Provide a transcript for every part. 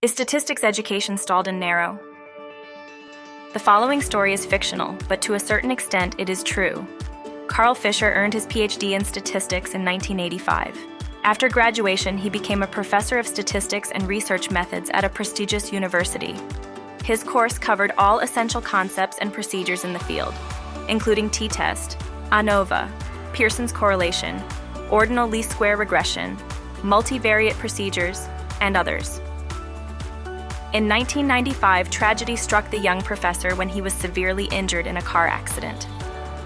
Is statistics education stalled and narrow? The following story is fictional, but to a certain extent it is true. Carl Fisher earned his PhD in statistics in 1985. After graduation, he became a professor of statistics and research methods at a prestigious university. His course covered all essential concepts and procedures in the field, including t-test, ANOVA, Pearson's correlation, ordinal least square regression, multivariate procedures, and others. In 1995, tragedy struck the young professor when he was severely injured in a car accident.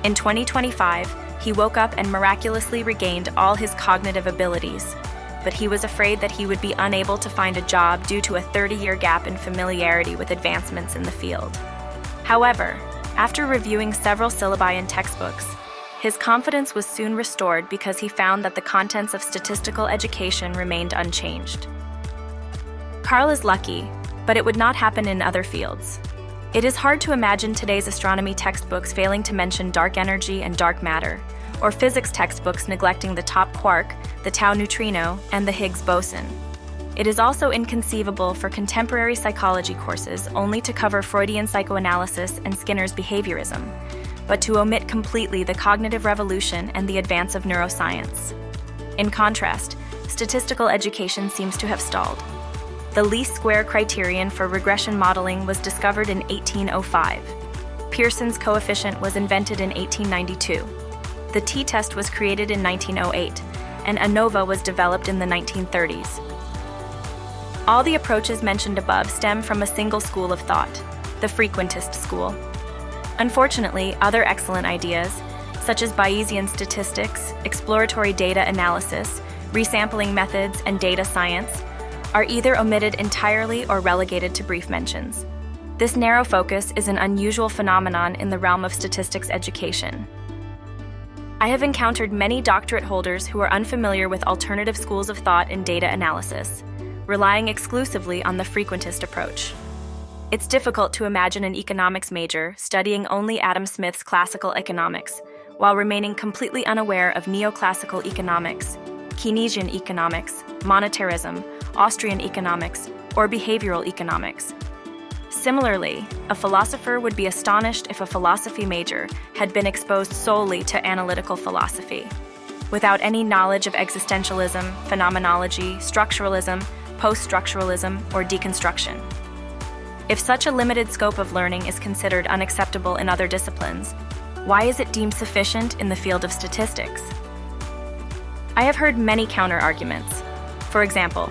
In 2025, he woke up and miraculously regained all his cognitive abilities, but he was afraid that he would be unable to find a job due to a 30-year gap in familiarity with advancements in the field. However, after reviewing several syllabi and textbooks, his confidence was soon restored because he found that the contents of statistical education remained unchanged. Carl is lucky, but it would not happen in other fields. It is hard to imagine today's astronomy textbooks failing to mention dark energy and dark matter, or physics textbooks neglecting the top quark, the tau neutrino, and the Higgs boson. It is also inconceivable for contemporary psychology courses only to cover Freudian psychoanalysis and Skinner's behaviorism, but to omit completely the cognitive revolution and the advance of neuroscience. In contrast, statistical education seems to have stalled. The least square criterion for regression modeling was discovered in 1805. Pearson's coefficient was invented in 1892. The t-test was created in 1908, and ANOVA was developed in the 1930s. All the approaches mentioned above stem from a single school of thought, the frequentist school. Unfortunately, other excellent ideas, such as Bayesian statistics, exploratory data analysis, resampling methods, and data science, are either omitted entirely or relegated to brief mentions. This narrow focus is an unusual phenomenon in the realm of statistics education. I have encountered many doctorate holders who are unfamiliar with alternative schools of thought in data analysis, relying exclusively on the frequentist approach. It's difficult to imagine an economics major studying only Adam Smith's classical economics, while remaining completely unaware of Neoclassical economics, Keynesian economics, Monetarism, Austrian economics, or behavioral economics. Similarly, a philosopher would be astonished if a philosophy major had been exposed solely to analytical philosophy, without any knowledge of existentialism, phenomenology, structuralism, post-structuralism, or deconstruction. If such a limited scope of learning is considered unacceptable in other disciplines, why is it deemed sufficient in the field of statistics? I have heard many counter-arguments. For example,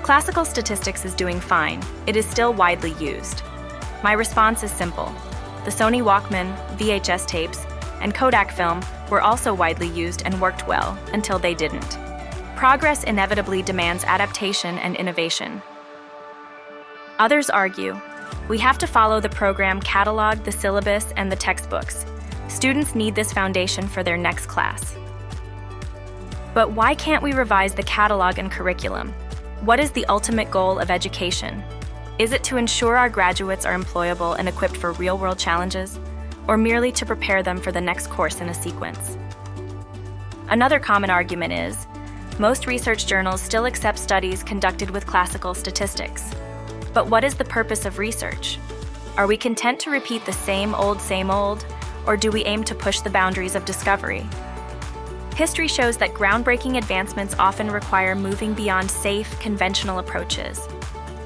classical statistics is doing fine. It is still widely used. My response is simple. The Sony Walkman, VHS tapes, and Kodak film were also widely used and worked well until they didn't. Progress inevitably demands adaptation and innovation. Others argue, we have to follow the program catalog, the syllabus, and the textbooks. Students need this foundation for their next class. But why can't we revise the catalog and curriculum? What is the ultimate goal of education? Is it to ensure our graduates are employable and equipped for real-world challenges, or merely to prepare them for the next course in a sequence? Another common argument is, most research journals still accept studies conducted with classical statistics. But what is the purpose of research? Are we content to repeat the same old, or do we aim to push the boundaries of discovery? History shows that groundbreaking advancements often require moving beyond safe, conventional approaches.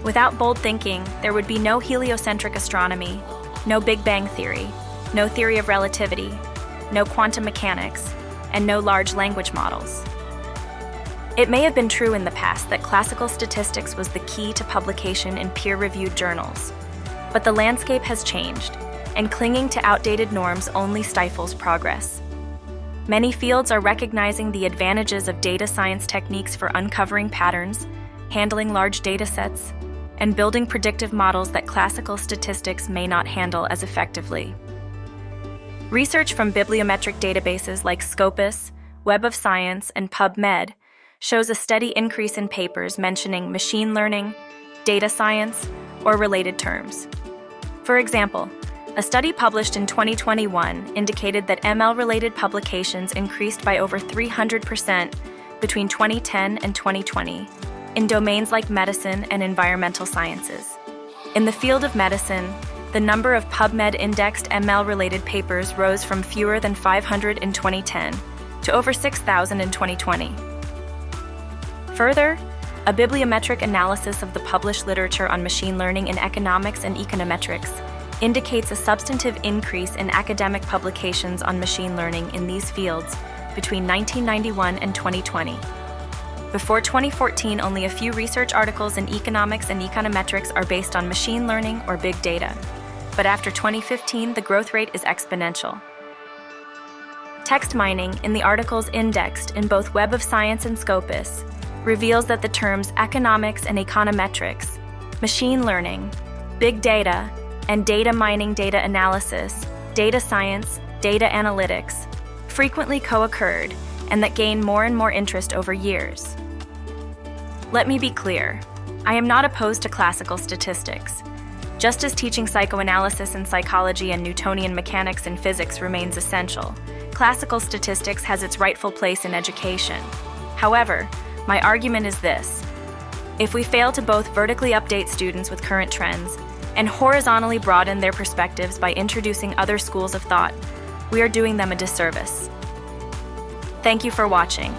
Without bold thinking, there would be no heliocentric astronomy, no Big Bang theory, no theory of relativity, no quantum mechanics, and no large language models. It may have been true in the past that classical statistics was the key to publication in peer-reviewed journals, but the landscape has changed, and clinging to outdated norms only stifles progress. Many fields are recognizing the advantages of data science techniques for uncovering patterns, handling large data sets, and building predictive models that classical statistics may not handle as effectively. Research from bibliometric databases like Scopus, Web of Science, and PubMed shows a steady increase in papers mentioning machine learning, data science, or related terms. For example, a study published in 2021 indicated that ML-related publications increased by over 300% between 2010 and 2020, in domains like medicine and environmental sciences. In the field of medicine, the number of PubMed-indexed ML-related papers rose from fewer than 500 in 2010 to over 6,000 in 2020. Further, a bibliometric analysis of the published literature on machine learning in economics and econometrics indicates a substantive increase in academic publications on machine learning in these fields between 1991 and 2020. Before 2014, only a few research articles in economics and econometrics are based on machine learning or big data. But after 2015, the growth rate is exponential. Text mining in the articles indexed in both Web of Science and Scopus reveals that the terms economics and econometrics, machine learning, big data, and data mining, data analysis, data science, data analytics frequently co-occurred and that gain more and more interest over years. Let me be clear, I am not opposed to classical statistics. Just as teaching psychoanalysis in psychology and Newtonian mechanics in physics remains essential, classical statistics has its rightful place in education. However, my argument is this: if we fail to both vertically update students with current trends and horizontally broaden their perspectives by introducing other schools of thought, we are doing them a disservice. Thank you for watching.